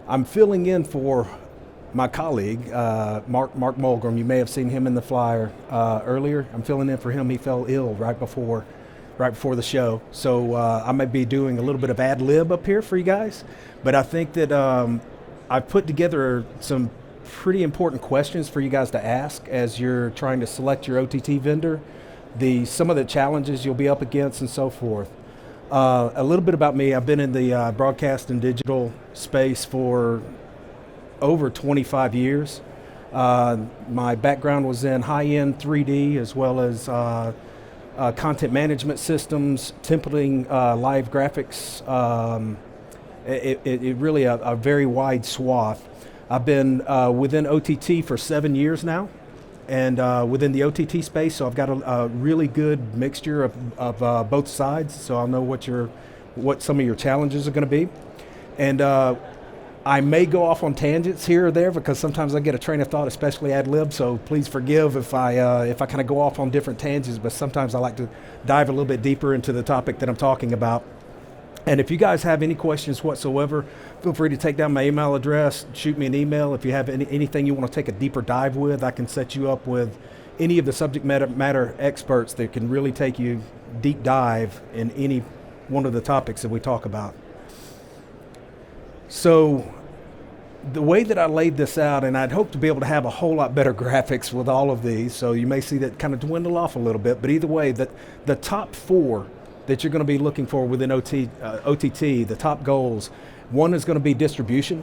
I'm filling in for my colleague, Mark Mulgrim. You may have seen him in the flyer earlier. I'm filling in for him. He fell ill right before the show. So I might be doing a little bit of ad lib up here for you guys. But I think that I've put together some pretty important questions for you guys to ask as you're trying to select your OTT vendor, some of the challenges you'll be up against and so forth. A little bit about me. I've been in the broadcast and digital space for over 25 years. My background was in high-end 3D as well as content management systems, templating, live graphics. It really a very wide swath. I've been within OTT for 7 years now, and within the OTT space, so I've got a really good mixture of both sides, so I'll know what some of your challenges are going to be. And I may go off on tangents here or there because sometimes I get a train of thought, especially ad lib, so please forgive if I kind of go off on different tangents, but sometimes I like to dive a little bit deeper into the topic that I'm talking about. And if you guys have any questions whatsoever, feel free to take down my email address, shoot me an email. If you have anything you want to take a deeper dive with, I can set you up with any of the subject matter experts that can really take you deep dive in any one of the topics that we talk about. So the way that I laid this out, and I'd hope to be able to have a whole lot better graphics with all of these, so you may see that kind of dwindle off a little bit, but either way, the top four that you're going to be looking for within OTT, the top goals. One is going to be distribution,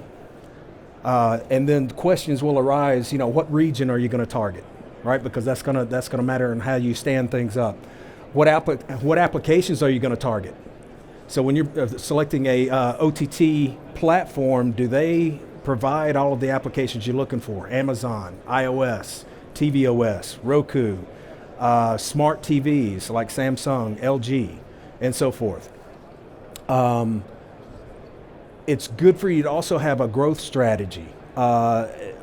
and then questions will arise. What region are you going to target, right? Because that's going to matter in how you stand things up. What applications are you going to target? So when you're selecting a OTT platform, do they provide all of the applications you're looking for? Amazon, iOS, tvOS, Roku, smart TVs like Samsung, LG, and so forth. It's good for you to also have a growth strategy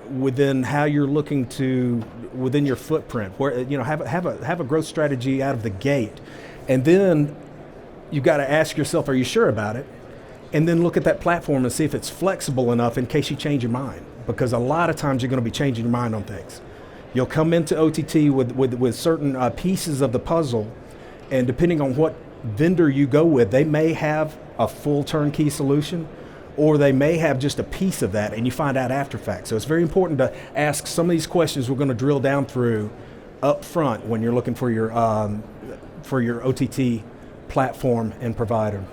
within how you're looking to within your footprint. Where have a growth strategy out of the gate, and then you've got to ask yourself, are you sure about it? And then look at that platform and see if it's flexible enough in case you change your mind. Because a lot of times you're going to be changing your mind on things. You'll come into OTT with certain pieces of the puzzle, and depending on what vendor you go with, they may have a full turnkey solution, or they may have just a piece of that, and you find out after fact. So it's very important to ask some of these questions we're going to drill down through up front when you're looking for your OTT platform and provider.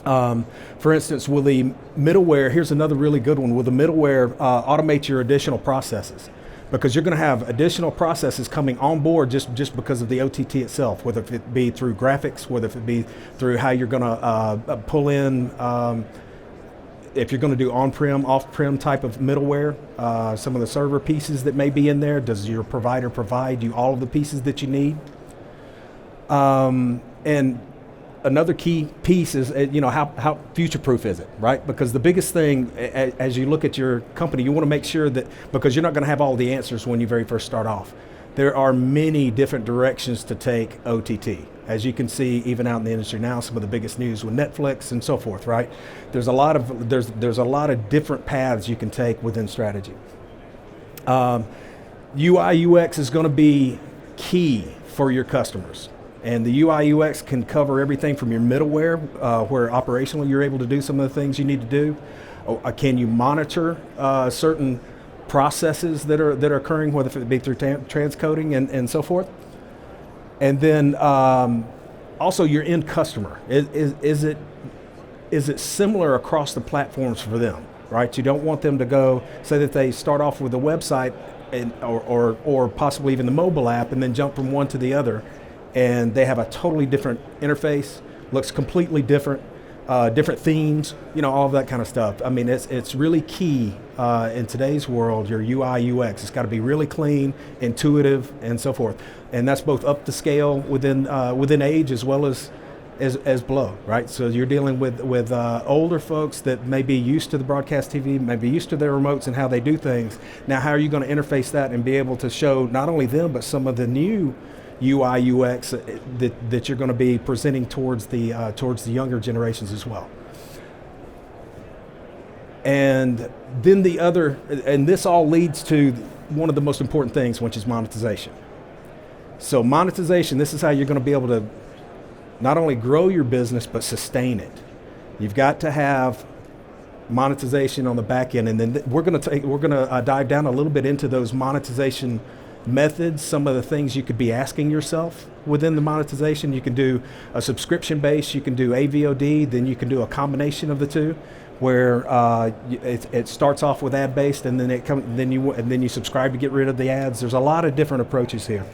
For instance, will the middleware, here's another really good one, will the middleware automate your additional processes? Because you're going to have additional processes coming on board just because of the OTT itself, whether it be through graphics, whether it be through how you're going to pull in, if you're going to do on-prem, off-prem type of middleware, some of the server pieces that may be in there. Does your provider provide you all of the pieces that you need? And another key piece is, how future-proof is it, right? Because the biggest thing, as you look at your company, you want to make sure that, because you're not going to have all the answers when you very first start off. There are many different directions to take OTT. As you can see, even out in the industry now, some of the biggest news with Netflix and so forth, right? There's a lot of different paths you can take within strategy. UI UX is going to be key for your customers. And the UI UX can cover everything from your middleware, where operationally you're able to do some of the things you need to do. Can you monitor certain processes that are occurring, whether it be through transcoding and so forth? And then also your end customer. Is it similar across the platforms for them, right? You don't want them to go, say that they start off with a website or possibly even the mobile app and then jump from one to the other, and they have a totally different interface, looks completely different, different themes, all of that kind of stuff. I mean, it's really key in today's world, your UI UX. It's got to be really clean, intuitive, and so forth. And that's both up the scale within age as well as below, right? So you're dealing with older folks that may be used to the broadcast TV, may be used to their remotes and how they do things. Now, how are you going to interface that and be able to show not only them, but some of the new UI UX that you're going to be presenting towards the younger generations as well. And then and this all leads to one of the most important things, which is monetization. So monetization, this is how you're going to be able to not only grow your business, but sustain it. You've got to have monetization on the back end, and then we're going to dive down a little bit into those monetization methods, some of the things you could be asking yourself within the monetization. You can do a subscription base, you can do AVOD, then you can do a combination of the two, where it starts off with ad based, and then you subscribe to get rid of the ads. There's a lot of different approaches here.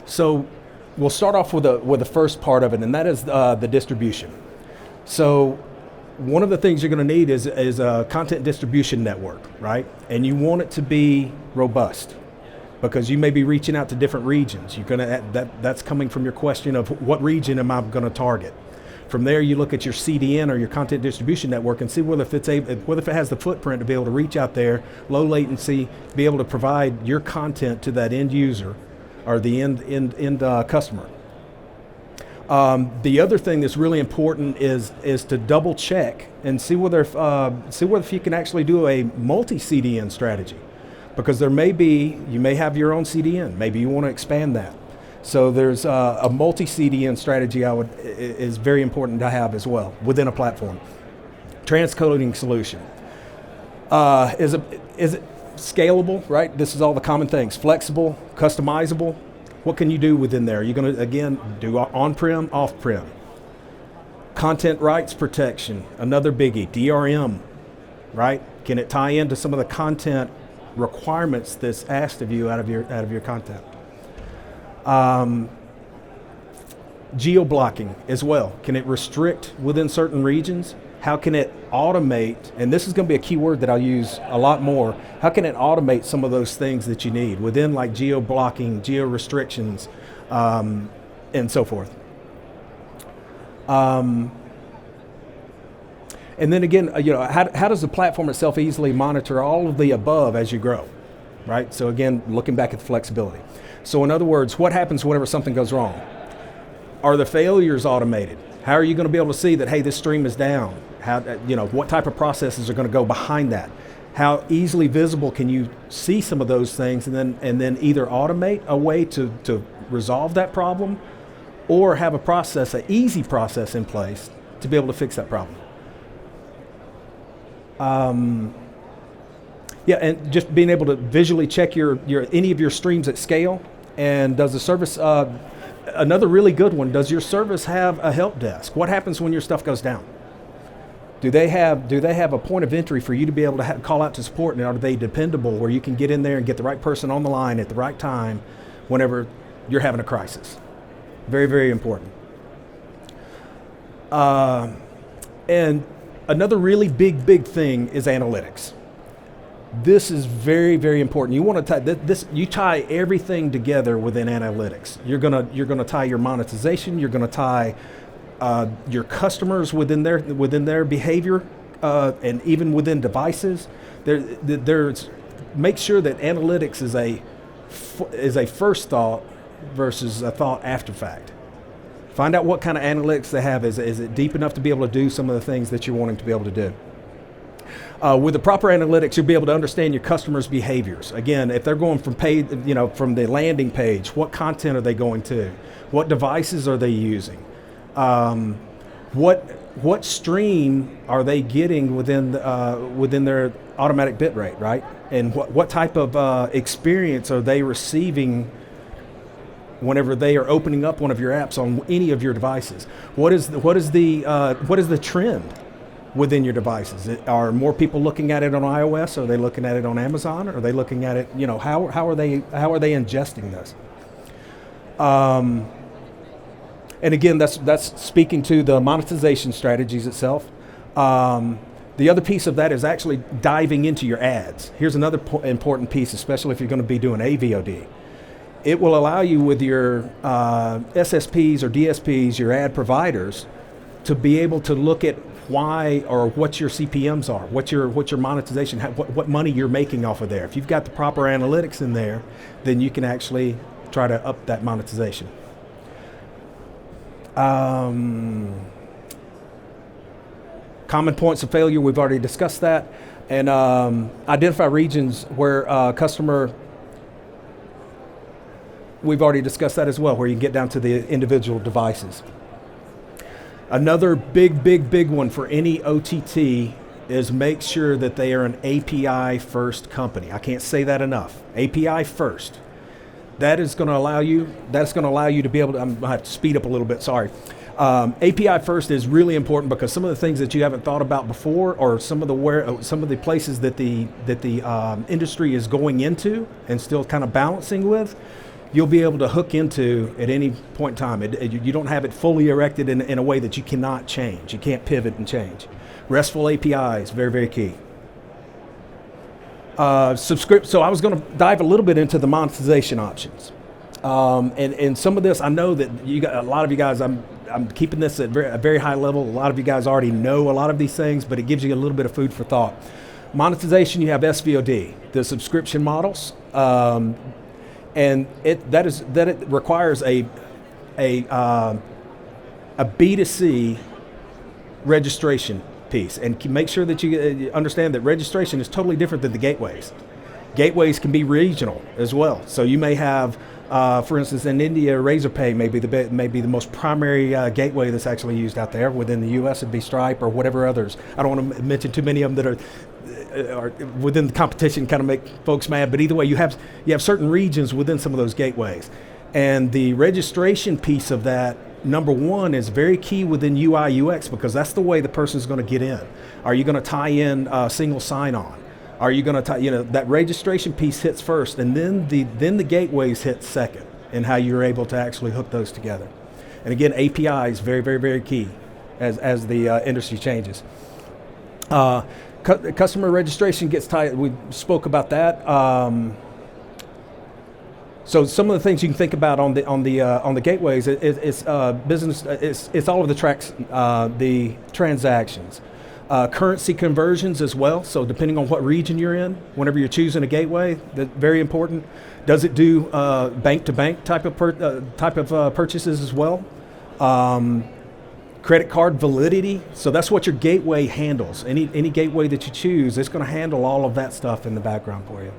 So we'll start off with the first part of it, and that is the distribution. So one of the things you're going to need is a content distribution network, right? And you want it to be robust, because you may be reaching out to different regions. That's coming from your question of what region am I going to target. From there, you look at your CDN or your content distribution network and see whether if it has the footprint to be able to reach out there, low latency, be able to provide your content to that end user or the end customer. The other thing that's really important is to double check and see whether if you can actually do a multi-CDN strategy, because you may have your own CDN, maybe you want to expand that. So there's a multi-CDN strategy is very important to have as well within a platform. Transcoding solution. Is it scalable, right? This is all the common things. Flexible, customizable. What can you do within there? You're going to, again, do on-prem, off-prem. Content rights protection, another biggie. DRM, right? Can it tie into some of the content requirements that's asked of you out of your content? Geo-blocking as well. Can it restrict within certain regions? How can it automate, and this is going to be a key word that I'll use a lot more, how can it automate some of those things that you need within, like geo-blocking, geo-restrictions, and so forth. And then again, how does the platform itself easily monitor all of the above as you grow, right? So again, looking back at the flexibility. So in other words, what happens whenever something goes wrong? Are the failures automated? How are you going to be able to see that, hey, this stream is down? What type of processes are going to go behind that? How easily visible can you see some of those things, and then either automate a way to resolve that problem, or have an easy process in place to be able to fix that problem? And just being able to visually check any of your streams at scale. And does the service, another really good one, does your service have a help desk? What happens when your stuff goes down? Do they have a point of entry for you to be able to call out to support, and are they dependable where you can get in there and get the right person on the line at the right time whenever you're having a crisis? Very, very important. And another really big thing is analytics. This is very, very important. You want to tie this. You tie everything together within analytics. You're gonna tie your monetization. You're gonna tie your customers within their behavior, and even within devices. Make sure that analytics is a first thought versus a thought after fact. Find out what kind of analytics they have. Is it deep enough to be able to do some of the things that you're wanting to be able to do? With the proper analytics, you'll be able to understand your customers' behaviors. Again, if they're going from from the landing page, what content are they going to? What devices are they using? What stream are they getting within their automatic bit rate, right? And what type of experience are they receiving whenever they are opening up one of your apps on any of your devices? What is the trend within your devices? Are more people looking at it on iOS? Are they looking at it on Amazon? Are they looking at it? How are they ingesting this? And again, that's speaking to the monetization strategies itself. The other piece of that is actually diving into your ads. Here's another important piece, especially if you're going to be doing AVOD. It will allow you with your SSPs or DSPs, your ad providers, to be able to look at why or what your CPMs are, what your monetization, what money you're making off of there. If you've got the proper analytics in there, then you can actually try to up that monetization. Common points of failure, we've already discussed that. And identify regions where customer, we've already discussed that as well, where you can get down to the individual devices. Another big one for any OTT is make sure that they are an API first company. I can't say that enough. API first. That is going to allow you. That's going to allow you to be able to. I'm going to have to speed up a little bit. Sorry. API first is really important because some of the things that you haven't thought about before, or some of the places that the industry is going into and still kind of balancing with, you'll be able to hook into at any point in time. You don't have it fully erected in a way that you cannot change. You can't pivot and change. RESTful API is very key. So I was going to dive a little bit into the monetization options. And some of this, I know that a lot of you guys, I'm keeping this at a very high level. A lot of you guys already know a lot of these things, but it gives you a little bit of food for thought. Monetization, you have SVOD, the subscription models, and it requires a B2C registration piece, and make sure that you understand that registration is totally different than the gateways. Gateways can be regional as well. So you may have, for instance, in India, Razorpay may be the most primary gateway that's actually used out there. Within the U.S., it'd be Stripe or whatever others. I don't want to mention too many of them that are within the competition, kind of make folks mad. But either way, you have certain regions within some of those gateways, and the registration piece of that. Number one is very key within UI UX, because that's the way the person's going to get in. Are you going to tie in single sign-on? Are you going to tie, that registration piece hits first, and then the gateways hit second, in how you're able to actually hook those together. And again, API is very key as the industry changes. Customer registration gets tied. We spoke about that. So some of the things you can think about on the gateways is business. It's all of the transactions, currency conversions as well. So depending on what region you're in, whenever you're choosing a gateway, that's very important. Does it do bank to bank type of purchases as well? Credit card validity. So that's what your gateway handles. Any gateway that you choose, it's going to handle all of that stuff in the background for you.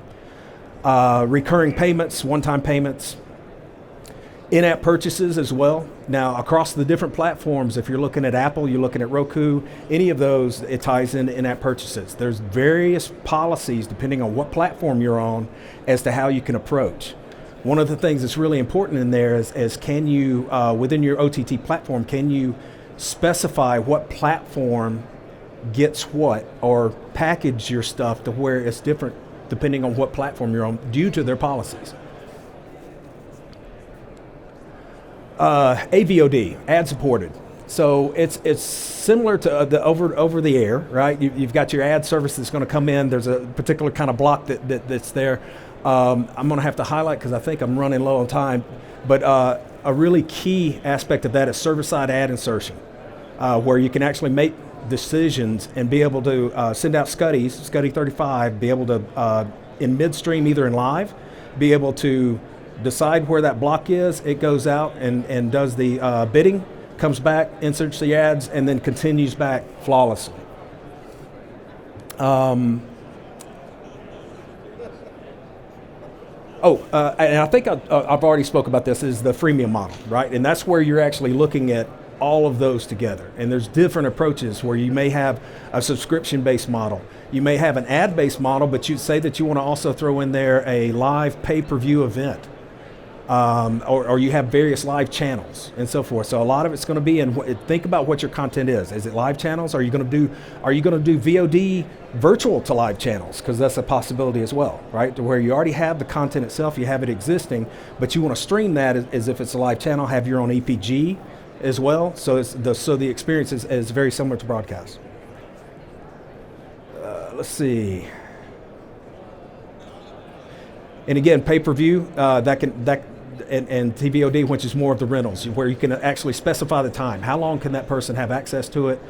Recurring payments, one-time payments, in-app purchases as well. Now, across the different platforms, if you're looking at Apple, you're looking at Roku, any of those, it ties into in-app purchases. There's various policies depending on what platform you're on as to how you can approach. One of the things that's really important in there is can you, within your OTT platform, can you specify what platform gets what, or package your stuff to where it's different depending on what platform you're on, due to their policies. AVOD, ad supported. So it's similar to the over the air, right? You've got your ad service that's going to come in. There's a particular kind of block that's there. I'm going to have to highlight because I think I'm running low on time. But a really key aspect of that is server-side ad insertion, where you can actually make decisions and be able to send out Scuddy 35, be able to, in midstream, either in live, be able to decide where that block is. It goes out and does the bidding, comes back, inserts the ads, and then continues back flawlessly. And I think I've already spoke about this, is the freemium model, right? And that's where you're actually looking at all of those together. And there's different approaches where you may have a subscription-based model. You may have an ad-based model, but you say that you want to also throw in there a live pay-per-view event. Or you have various live channels and so forth. So a lot of it's going to be think about what your content is. Is it live channels? Are you going to do VOD virtual to live channels? Because that's a possibility as well, right? To where you already have the content itself, you have it existing, but you want to stream that as if it's a live channel, have your own EPG as well. So the experience is very similar to broadcast. Let's see. And again, pay-per-view, and TVOD, which is more of the rentals, where you can actually specify the time. How long can that person have access to it,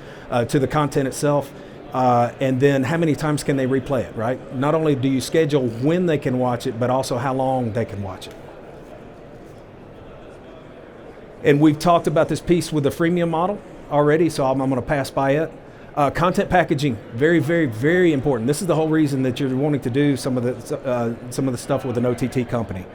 to the content itself, and then how many times can they replay it, right? Not only do you schedule when they can watch it, but also how long they can watch it. And we've talked about this piece with the freemium model already, so I'm going to pass by it. Content packaging, very, very, very important. This is the whole reason that you're wanting to do some of the stuff with an OTT company.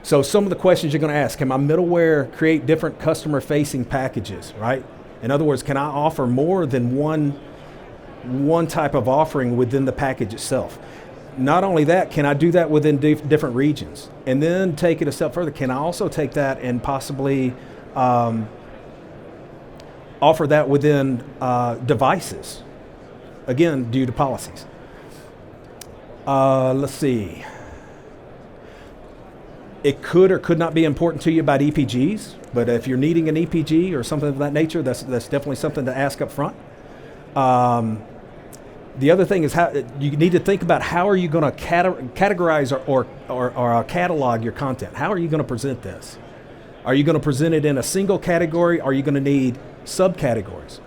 So some of the questions you're going to ask: can my middleware create different customer-facing packages? Right. In other words, can I offer more than one type of offering within the package itself? Not only that, can I do that within different regions? And then take it a step further. Can I also take that and possibly offer that within devices? Again, due to policies. Let's see. It could or could not be important to you about EPGs, but if you're needing an EPG or something of that nature, that's definitely something to ask up front. The other thing is how you need to think about how are you going to categorize or catalog your content. How are you going to present this? Are you going to present it in a single category? Are you going to need subcategories?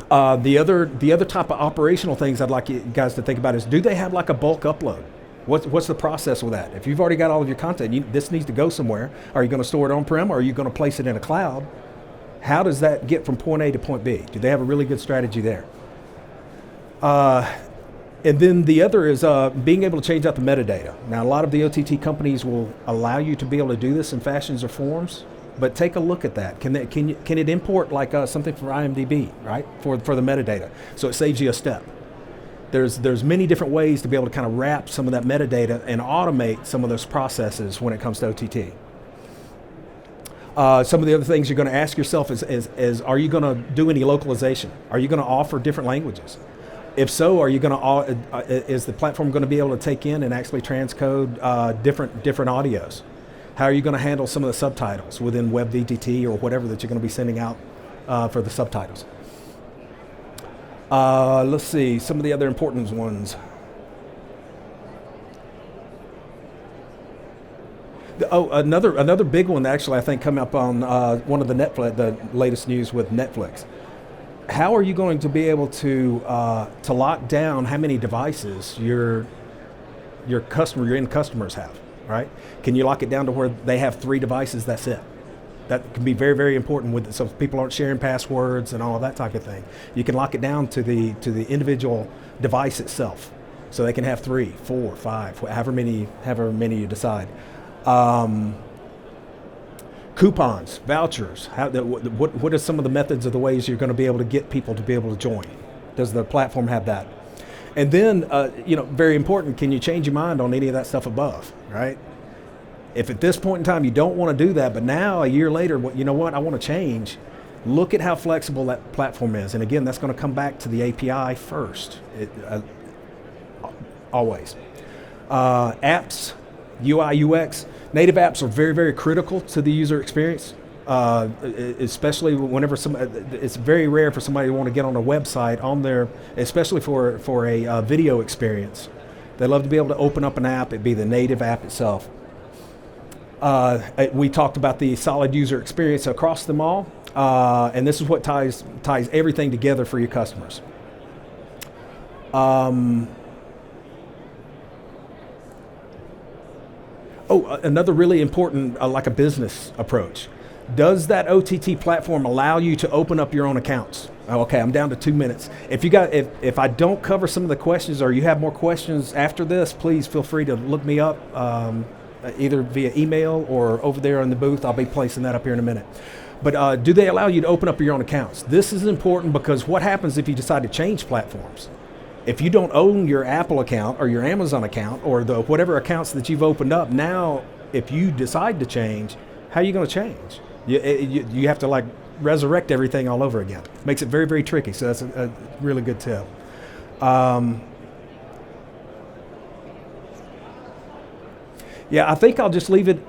The other type of operational things I'd like you guys to think about is, do they have like a bulk upload? What's the process with that? If you've already got all of your content, this needs to go somewhere. Are you going to store it on-prem, or are you going to place it in a cloud? How does that get from point A to point B? Do they have a really good strategy there? And then the other is being able to change out the metadata. Now, a lot of the OTT companies will allow you to be able to do this in fashions or forms, but take a look at that. Can it import like something from IMDb, right, for the metadata? So it saves you a step. There's many different ways to be able to kind of wrap some of that metadata and automate some of those processes when it comes to OTT. Some of the other things you're going to ask yourself is are you going to do any localization? Are you going to offer different languages? If so, are you going to is the platform going to be able to take in and actually transcode different audios? How are you going to handle some of the subtitles within WebVTT or whatever that you're going to be sending out for the subtitles? Let's see, some of the other important ones. Another big one actually I think come up on one of the latest news with Netflix. How are you going to be able to lock down how many devices your end customers have, right? Can you lock it down to where they have 3 devices, that's it? That can be very, very important with it, so people aren't sharing passwords and all of that type of thing. You can lock it down to the individual device itself, so they can have 3, 4, 5, however many you decide. Coupons, vouchers. What are some of the methods of the ways you're going to be able to get people to be able to join? Does the platform have that? And then, very important, can you change your mind on any of that stuff above, right? If at this point in time you don't want to do that, but now a year later, I want to change, look at how flexible that platform is. And again, that's going to come back to the API first, always. Apps, UI, UX, native apps are very, very critical to the user experience, especially whenever it's very rare for somebody to want to get on a website on there, especially for a video experience. They love to be able to open up an app, it be the native app itself. We talked about the solid user experience across them all, and this is what ties everything together for your customers. Another really important, like a business approach. Does that OTT platform allow you to open up your own accounts? Okay, I'm down to 2 minutes. If I don't cover some of the questions, or you have more questions after this, please feel free to look me up, either via email or over there in the booth. I'll be placing that up here in a minute. But do they allow you to open up your own accounts? This is important because what happens if you decide to change platforms? If you don't own your Apple account or your Amazon account or the whatever accounts that you've opened up, now if you decide to change, how are you going to change? You have to resurrect everything all over again. Makes it very, very tricky. So that's a really good tip. I think I'll just leave it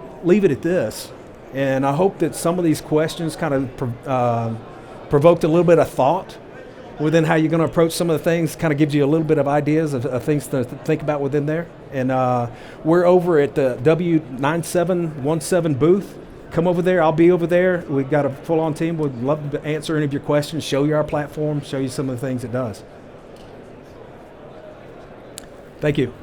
at this, and I hope that some of these questions kind of provoked a little bit of thought within how you're going to approach some of the things. Kind of gives you a little bit of ideas of things to think about within there. And we're over at the W9717 booth. Come over there. I'll be over there. We've got a full-on team. We'd love to answer any of your questions, show you our platform, show you some of the things it does. Thank you.